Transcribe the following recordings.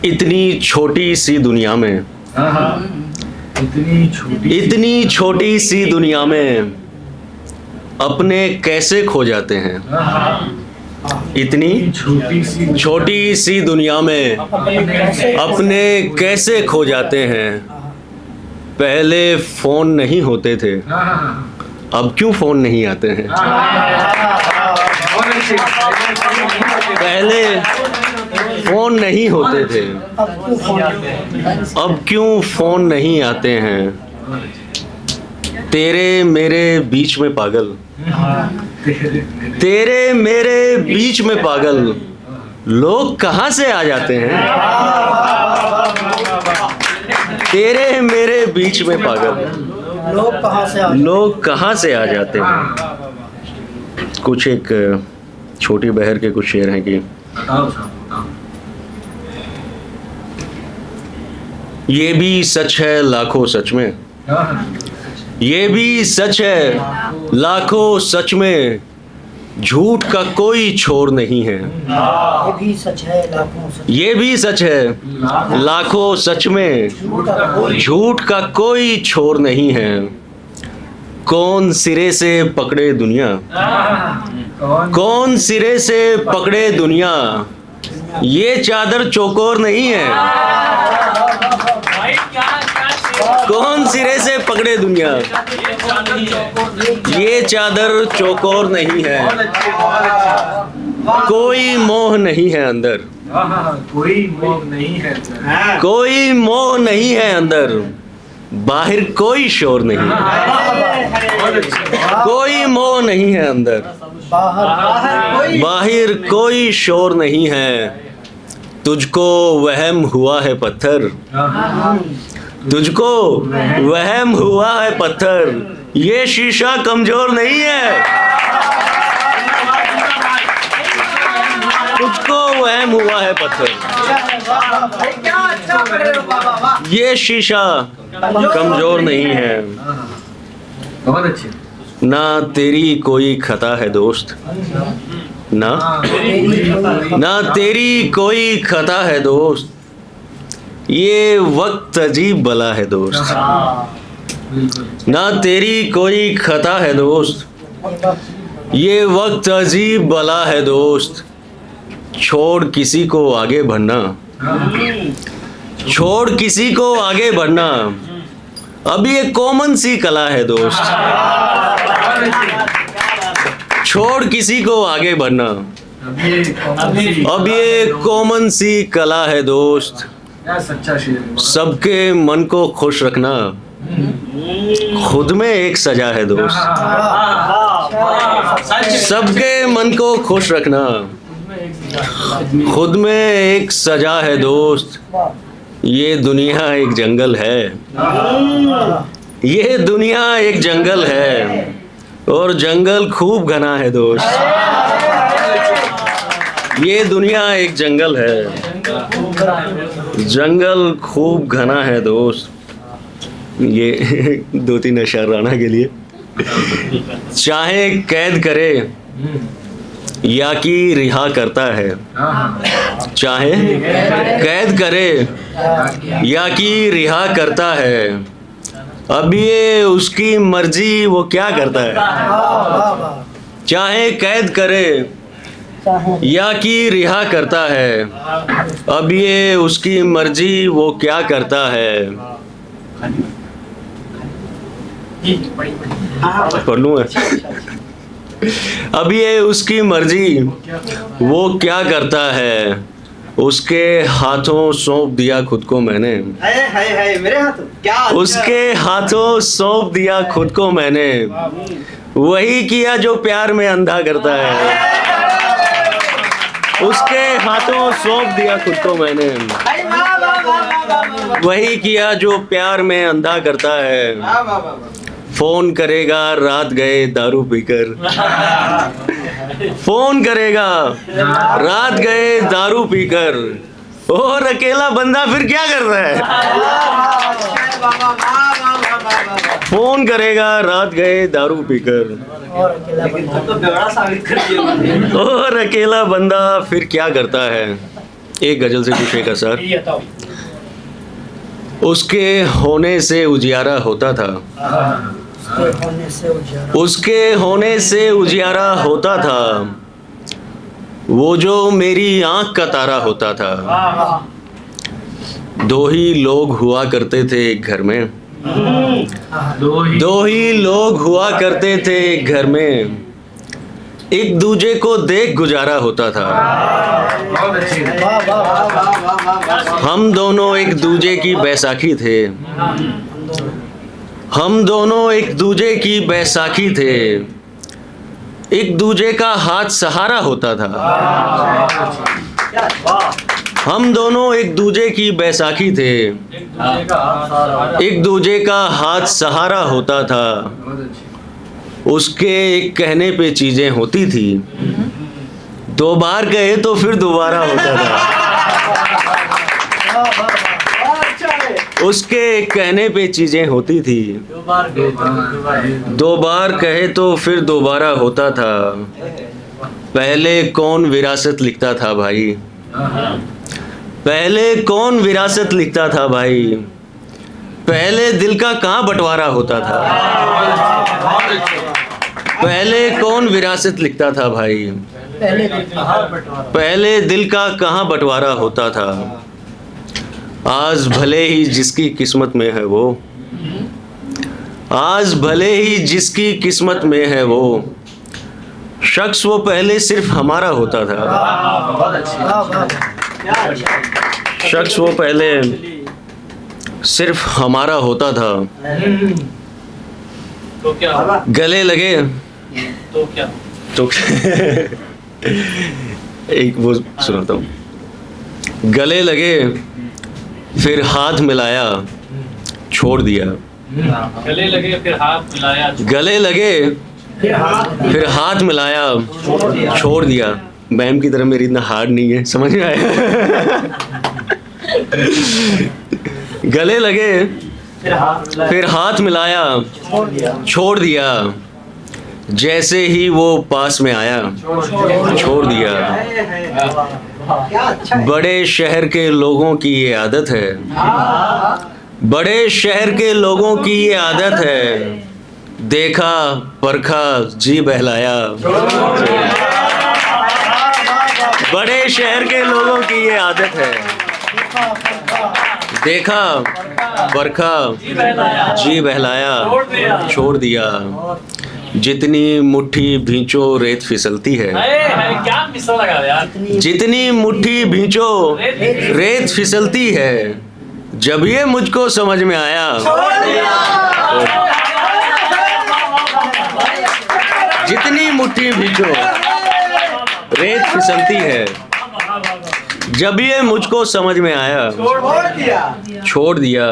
इतनी छोटी सी दुनिया में, इतनी छोटी सी दुनिया में अपने कैसे खो जाते हैं। इतनी छोटी सी दुनिया में अपने कैसे खो जाते हैं। पहले फोन नहीं होते थे, अब क्यों फोन नहीं आते हैं। पहले फोन नहीं होते थे, अब क्यों फोन नहीं आते हैं। तेरे मेरे बीच में पागल, तेरे मेरे बीच में पागल लोग कहाँ से आ जाते हैं। तेरे मेरे बीच में पागल लोग कहाँ से आ जाते हैं। कुछ एक छोटी बहर के कुछ शेर हैं कि ये भी सच है लाखों सच में, ये भी सच है लाखों सच में, झूठ का कोई छोर नहीं है। ये भी सच है लाखों सच, ये भी सच है लाखों सच में, झूठ का कोई छोर नहीं है। कौन सिरे से पकड़े दुनिया, कौन सिरे से पकड़े दुनिया, ये चादर चौकोर नहीं है। कौन सिरे से पकड़े दुनिया, ये चादर चौकोर नहीं है। कोई मोह नहीं है अंदर, कोई मोह नहीं है, कोई मोह नहीं है अंदर, बाहर कोई शोर नहीं। कोई मोह नहीं है अंदर, बाहर कोई शोर नहीं है। तुझको वहम हुआ है पत्थर, तुझको वहम हुआ है पत्थर, ये शीशा कमजोर नहीं है। तुझको वहम हुआ है पत्थर, ये शीशा कमजोर नहीं है। बहुत अच्छे। ना तेरी कोई खता है दोस्त, ना तेरी कोई खता है दोस्त, ये वक्त अजीब बला है दोस्त। ना तेरी कोई खता है दोस्त, ये वक्त अजीब बला है दोस्त। छोड़ किसी को आगे बढ़ना, छोड़ किसी को आगे बढ़ना, अब ये कॉमन सी कला है दोस्त। छोड़ किसी को आगे बढ़ना, अब ये कॉमन सी कला है दोस्त। सच्चा शेर। सबके मन को खुश रखना, खुद में एक सजा है दोस्त। सबके मन को खुश रखना, खुद में एक सजा है दोस्त। ये दुनिया एक जंगल है, ये दुनिया एक जंगल है, और जंगल खूब घना है दोस्त। ये दुनिया एक जंगल है, जंगल खूब घना है दोस्त। ये 2-3 अशआर राणा के लिए। चाहे कैद करे या कि रिहा करता है, चाहे कैद करे या कि रिहा करता है, अब ये उसकी मर्जी वो क्या करता है। चाहे कैद करे या कि रिहा करता है, अब ये उसकी मर्जी वो क्या करता है। पढ़ लूँ मैं। अब ये उसकी मर्जी वो क्या करता है, उसके हाथों सौंप दिया खुद को मैंने। मेरे हाथों क्या, उसके हाथों सौंप दिया खुद को मैंने, वही किया जो प्यार में अंधा करता है। उसके हाथों सौंप दिया खुद को मैंने, वही किया जो प्यार में अंधा करता है। फोन करेगा रात गए दारू पीकर, फोन करेगा रात गए दारू पीकर, और अकेला बंदा फिर क्या कर रहा है। फोन करेगा रात गए दारू पीकर, और अकेला बंदा फिर क्या करता है। एक गजल से कुछ एक असर। ये बताओ। उसके होने से उजियारा होता था, उसके होने से उजाला। उसके होने से उजियारा होता था, वो जो मेरी आंख का तारा होता था। हाँ। दो ही लोग हुआ करते थे एक घर में, दो दो ही लोग हुआ करते थे एक घर में, एक दूजे को देख गुजारा होता था। बहुत अच्छी है। वाह वाह वाह वाह वाह वाह। हम दोनों एक दूजे की बैसाखी थे, हम दोनों एक दूजे की बैसाखी थे, एक दूजे का हाथ सहारा होता था। क्या वाह। हम दोनों एक दूजे की बैसाखी थे, एक दूजे का हाथ सहारा होता था। बहुत अच्छी। उसके एक कहने पे चीजें होती थी, दो बार कहे तो फिर दोबारा होता था। वाह वाह वाह। अच्छा है। उसके एक कहने पे चीजें होती थी, दो बार दो बार कहे तो फिर दोबारा होता था। पहले कौन विरासत लिखता था भाई, पहले कौन विरासत लिखता था भाई, पहले दिल का कहाँ बंटवारा होता था। पहले कौन विरासत लिखता था भाई, पहले दिन कहाँ बंटवारा। पहले दिल का कहाँ बंटवारा होता था। आज भले ही जिसकी किस्मत में है वो, आज भले ही जिसकी किस्मत में है वो, शख्स वो पहले सिर्फ हमारा होता था। बहुत अच्छी। वाह वाह। क्या अच्छा। शख्स वो पहले सिर्फ हमारा होता था। तो क्या वाह, वाह। गले लगे तो क्या तो एक वो सुनाता हूँ। गले लगे फिर हाथ मिलाया छोड़ दिया, गले लगे फिर हाथ मिलाया गले लगे फिर हाथ फिर हाथ मिलाया छोड़ दिया। मैम की तरह मेरी इतना हार्ड नहीं है, समझ में आया। गले लगे फिर हाथ मिलाया छोड़ दिया। छोड़ दिया, जैसे ही वो पास में आया छोड़ दिया। क्या अच्छा है। बड़े शहर के लोगों की ये आदत है, बड़े शहर के लोगों की ये आदत है, देखा परखा जी बहलाया। बड़े शहर के लोगों की ये आदत है, देखा परखा जी बहलाया छोड़ दिया। जितनी मुट्ठी भींचो रेत फिसलती है, क्या मिसल लगा यार। जितनी मुट्ठी भींचो रेत फिसलती है, जब ये मुझको समझ में आया। जितनी मुट्ठी भींचो रेत फिसलती है, जब ये मुझको समझ में आया छोड़ दिया। छोड़ दिया।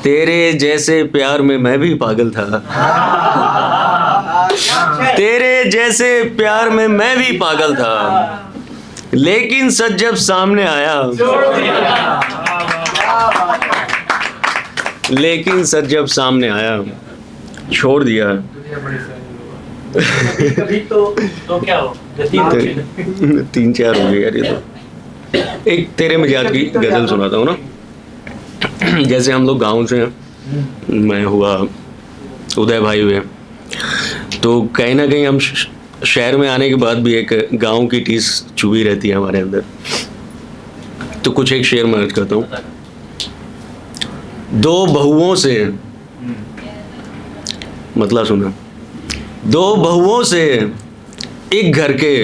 तेरे जैसे प्यार में मैं भी पागल था, तेरे जैसे प्यार में मैं भी पागल था, लेकिन सच जब सामने आया, लेकिन सच जब सामने आया छोड़ दिया। कभी तो क्या हो तीन चार हो गए यार ये तो। एक तेरे मिजाज की गजल सुनाता हूँ ना। जैसे हम लोग गांव से हैं, मैं हुआ, उदय भाई हुए, तो कहीं ना कहीं हम शहर में आने के बाद भी एक गांव की टीस चुभी रहती है हमारे अंदर। तो कुछ एक शेर मैं अर्ज करता हूँ। दो बहुओं से, मतलब सुना, दो बहुओं से एक घर के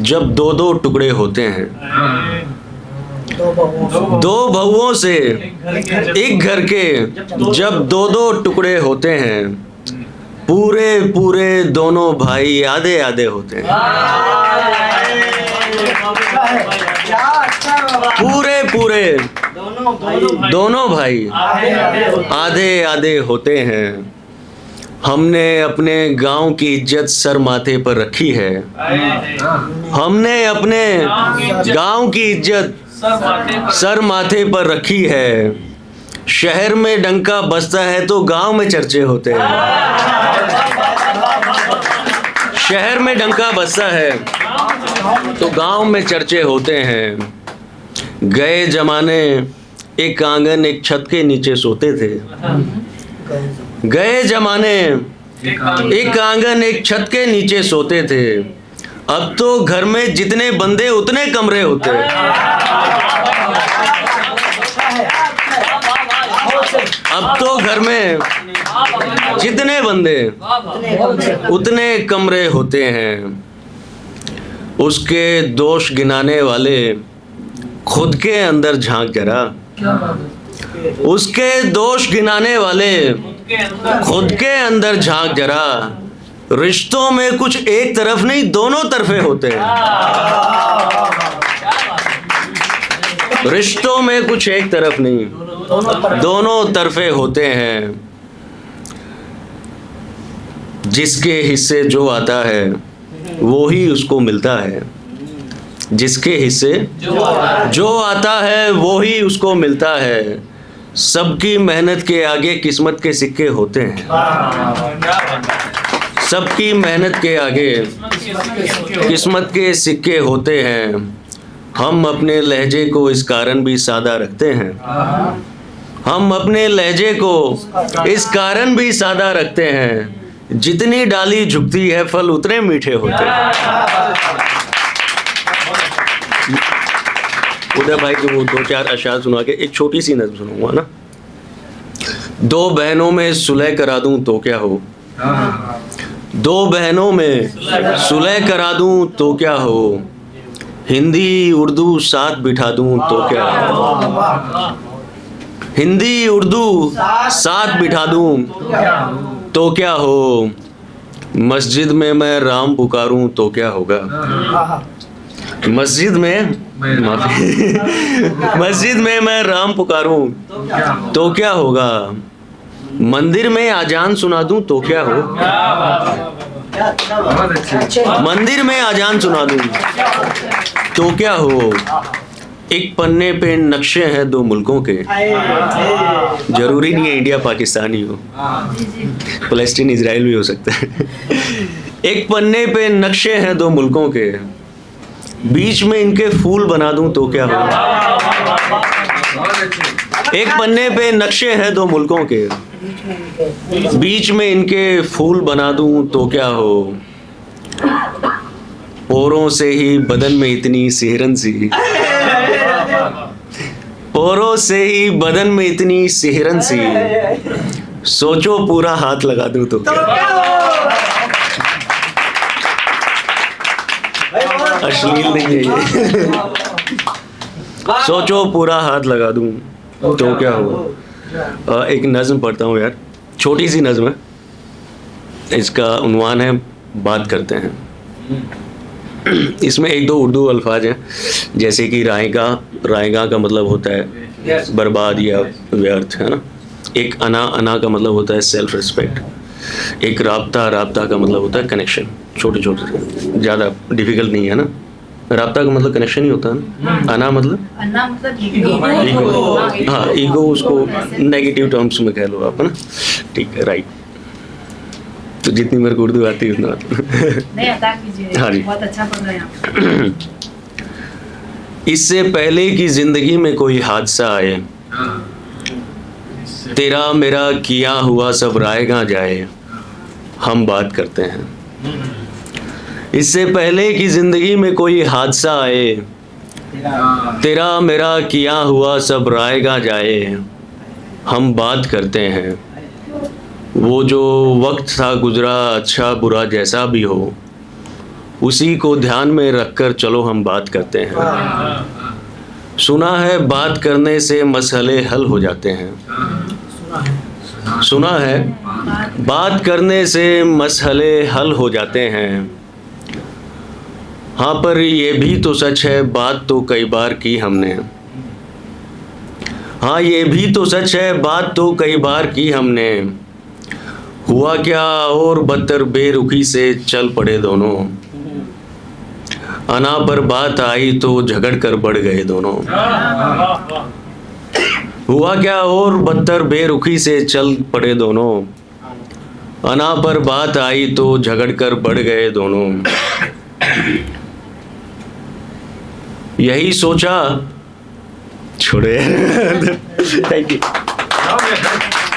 जब दो दो टुकड़े होते हैं, दो बहुओं से एक घर के जब दो दो टुकड़े होते हैं, पूरे पूरे दोनों भाई आधे आधे होते हैं। क्या अच्छा बाबा। पूरे पूरे दोनों भाई आधे आधे होते हैं। हमने अपने गांव की इज्जत सर माथे पर रखी है, हमने अपने गांव की इज्जत सर माथे पर रखी है। शहर में डंका बजता है तो गांव में चर्चे होते हैं। शहर में डंका बजता है तो गांव में चर्चे होते हैं। गए जमाने एक आंगन एक छत के नीचे सोते थे। गए जमाने एक आंगन एक छत के नीचे सोते थे। अब तो घर में जितने बंदे उतने कमरे होते हैं। अब तो घर में जितने बंदे उतने कमरे होते हैं। उसके दोष गिनाने वाले खुद के अंदर झांक जरा। उसके दोष गिनाने वाले खुद के अंदर झांक जरा। रिश्तों में कुछ एक तरफ नहीं दोनों तरफे होते हैं। रिश्तों में कुछ एक तरफ नहीं दोनों तरफे होते हैं। जिसके हिस्से जो आता है वो ही उसको मिलता है। जिसके हिस्से जो आता है वो ही उसको मिलता है। सबकी मेहनत के आगे किस्मत के सिक्के होते हैं। सबकी मेहनत के आगे किस्मत के सिक्के होते हैं। हम अपने लहजे को इस कारण भी सादा रखते हैं। हम अपने लहजे को इस कारण भी सादा रखते हैं। जितनी डाली झुकती है फल उतने मीठे होते हैं। उदय भाई को वो 2-4 अशार सुना के एक छोटी सी नज़्म सुनाऊंगा ना। दो बहनों में सुलह करा दूं तो क्या हो। दो बहनों में सुलह करा दूं तो क्या हो। हिंदी उर्दू साथ बिठा दूं तो क्या हो। हिंदी उर्दू साथ बिठा दूं तो क्या हो। मस्जिद में मैं राम पुकारूं तो क्या होगा। मस्जिद में मस्जिद में मैं राम पुकारूं तो क्या होगा। मंदिर में आजान सुना दूं तो क्या हो। मंदिर में आजान सुना दूं तो क्या हो। एक पन्ने पे नक्शे हैं दो मुल्कों के। जरूरी नहीं है इंडिया पाकिस्तान ही हो, फलस्तीन इजराइल भी हो सकता है। एक पन्ने पे नक्शे हैं दो मुल्कों के। बीच में इनके फूल बना दूं तो क्या हो। एक पन्ने पे नक्शे हैं दो मुल्कों के। बीच में इनके फूल बना दूं तो क्या हो। पोरों से ही बदन में इतनी सिहरन सी। पोरों से ही बदन में इतनी सिहरन सी। सोचो पूरा हाथ लगा दूं तो क्या। अश्लील नहीं है ये। सोचो पूरा हाथ लगा दूं तो क्या हो। एक नज़्म पढ़ता हूँ यार, छोटी सी नज़्म है। इसका उन्वान है बात करते हैं। इसमें एक दो उर्दू अल्फाज हैं, जैसे कि रायगा। रायगा का मतलब होता है बर्बाद या व्यर्थ, है ना। एक अना का मतलब होता है सेल्फ रिस्पेक्ट। एक राब्ता का मतलब होता है कनेक्शन। छोटे छोटे, ज़्यादा डिफिकल्ट नहीं है ना। राब्ता का मतलब कनेक्शन ही होता है ना। अना मतलब ईगो। हाँ, ईगो उसको नेगेटिव टर्म्स में कह लो आप, है ना। ठीक है, राइट। तो जितनी मेरे को उर्दू आती है उतना नहीं अता कीजिए। हाँ जी। बहुत अच्छा पढ़ रहे हैं आप। इससे पहले कि जिंदगी में कोई हादसा आए, तेरा मेरा किया हुआ सब रायगा जाए, हम बात करते हैं। इससे पहले कि जिंदगी में कोई हादसा आए, तेरा मेरा किया हुआ सब रायगा जाए, हम बात करते हैं। वो जो वक्त था गुजरा अच्छा बुरा जैसा भी हो, उसी को ध्यान में रखकर चलो हम बात करते हैं। सुना है बात करने से मसले हल हो जाते हैं। सुना है बात करने से मसले हल हो जाते हैं। हाँ, पर ये भी तो सच है बात तो कई बार की हमने। हाँ, ये भी तो सच है बात तो कई बार की हमने। हुआ क्या और बदतर बेरुखी से चल पड़े दोनों। अना पर बात आई तो झगड़ कर बढ़ गए दोनों। हुआ क्या और बदतर बेरुखी से चल पड़े दोनों। अना पर बात आई तो झगड़ कर बढ़ गए दोनों। छोड़ो यार थैंक यू हो गया